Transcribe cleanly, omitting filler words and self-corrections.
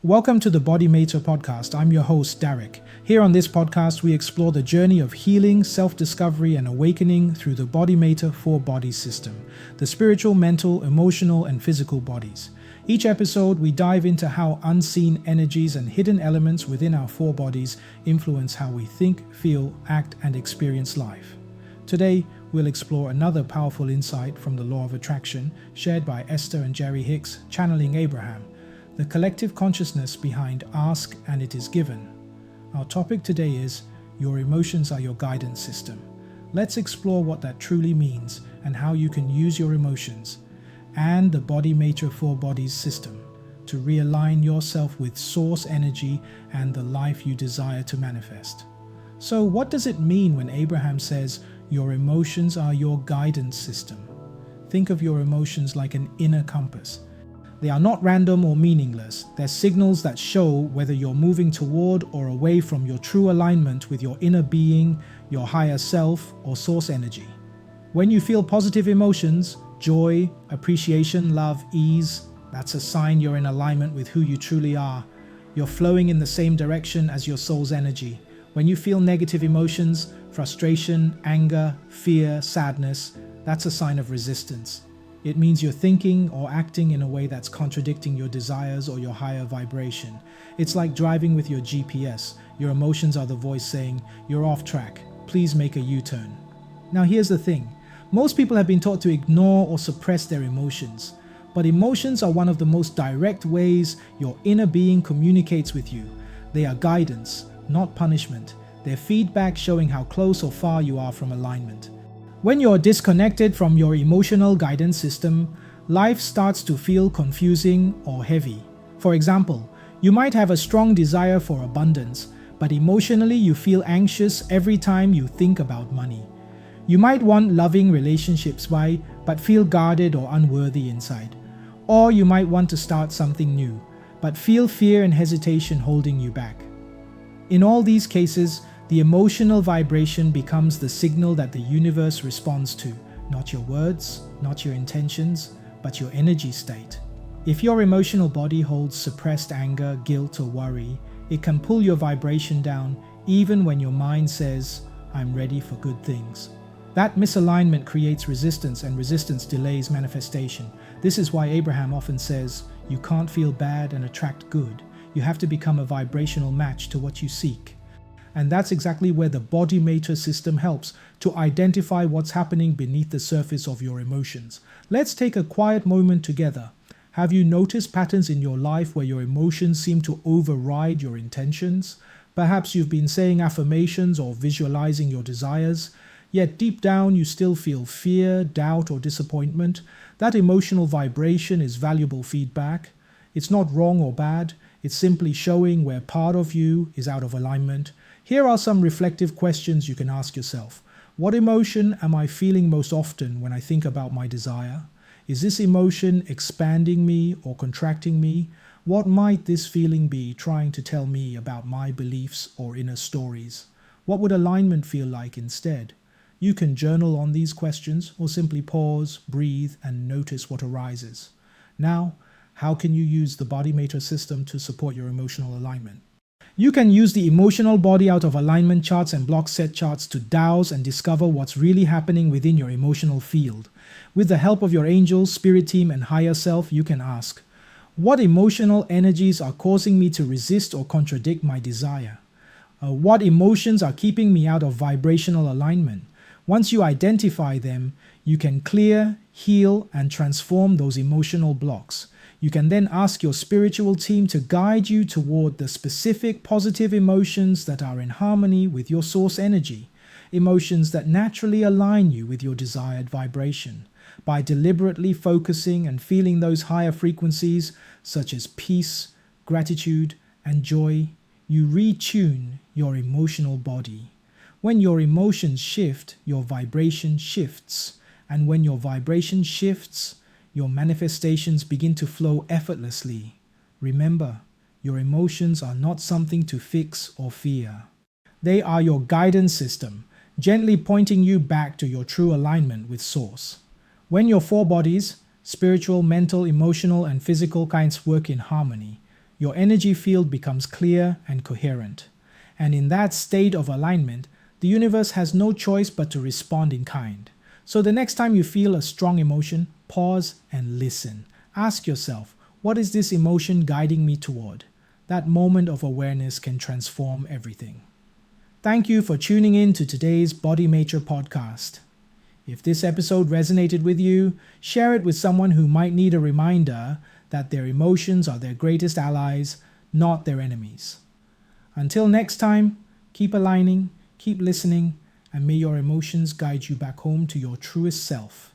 Welcome to the BodyMaitre podcast. I'm your host, Darreck. Here on this podcast, we explore the journey of healing, self-discovery, and awakening through the BodyMaitre Four Bodies system, the spiritual, mental, emotional, and physical bodies. Each episode, we dive into how unseen energies and hidden elements within our four bodies influence how we think, feel, act, and experience life. Today, we'll explore another powerful insight from the law of attraction shared by Esther and Jerry Hicks, channeling Abraham, the collective consciousness behind Ask and It Is Given. Our topic today is Your Emotions Are Your Guidance System. Let's explore what that truly means and how you can use your emotions and the BodyMaitre Four Bodies system to realign yourself with source energy and the life you desire to manifest. So what does it mean when Abraham says your emotions are your guidance system? Think of your emotions like an inner compass. They are not random or meaningless. They're signals that show whether you're moving toward or away from your true alignment with your inner being, your higher self, or source energy. When you feel positive emotions, joy, appreciation, love, ease, that's a sign you're in alignment with who you truly are. You're flowing in the same direction as your soul's energy. When you feel negative emotions, frustration, anger, fear, sadness, that's a sign of resistance. It means you're thinking or acting in a way that's contradicting your desires or your higher vibration. It's like driving with your GPS. Your emotions are the voice saying, "You're off track. Please make a U-turn." Now here's the thing. Most people have been taught to ignore or suppress their emotions. But emotions are one of the most direct ways your inner being communicates with you. They are guidance, not punishment. They're feedback showing how close or far you are from alignment. When you're disconnected from your emotional guidance system, life starts to feel confusing or heavy. For example, you might have a strong desire for abundance, but emotionally you feel anxious every time you think about money. You might want loving relationships but feel guarded or unworthy inside. Or you might want to start something new, but feel fear and hesitation holding you back. In all these cases, the emotional vibration becomes the signal that the universe responds to, not your words, not your intentions, but your energy state. If your emotional body holds suppressed anger, guilt, or worry, it can pull your vibration down even when your mind says, "I'm ready for good things." That misalignment creates resistance, and resistance delays manifestation. This is why Abraham often says, you can't feel bad and attract good. You have to become a vibrational match to what you seek. And that's exactly where the BodyMaitre system helps to identify what's happening beneath the surface of your emotions. Let's take a quiet moment together. Have you noticed patterns in your life where your emotions seem to override your intentions? Perhaps you've been saying affirmations or visualizing your desires, yet deep down you still feel fear, doubt, or disappointment. That emotional vibration is valuable feedback. It's not wrong or bad. It's simply showing where part of you is out of alignment. Here are some reflective questions you can ask yourself. What emotion am I feeling most often when I think about my desire? Is this emotion expanding me or contracting me? What might this feeling be trying to tell me about my beliefs or inner stories? What would alignment feel like instead? You can journal on these questions or simply pause, breathe, and notice what arises. Now, how can you use the BodyMaitre system to support your emotional alignment? You can use the emotional body out of alignment charts and block set charts to douse and discover what's really happening within your emotional field. With the help of your angels, spirit team, and higher self, you can ask, what emotional energies are causing me to resist or contradict my desire? What emotions are keeping me out of vibrational alignment? Once you identify them, you can clear, heal, and transform those emotional blocks. You can then ask your spiritual team to guide you toward the specific positive emotions that are in harmony with your source energy, emotions that naturally align you with your desired vibration. By deliberately focusing and feeling those higher frequencies, such as peace, gratitude, and joy, you retune your emotional body. When your emotions shift, your vibration shifts. And when your vibration shifts, your manifestations begin to flow effortlessly. Remember, your emotions are not something to fix or fear. They are your guidance system, gently pointing you back to your true alignment with Source. When your four bodies, spiritual, mental, emotional, and physical kinds work in harmony, Your energy field becomes clear and coherent. And in that state of alignment, the universe has no choice but to respond in kind. So the next time you feel a strong emotion, pause and listen. Ask yourself, what is this emotion guiding me toward? That moment of awareness can transform everything. Thank you for tuning in to today's BodyMaitre podcast. If this episode resonated with you, share it with someone who might need a reminder that their emotions are their greatest allies, not their enemies. Until next time, keep aligning, keep listening, and may your emotions guide you back home to your truest self.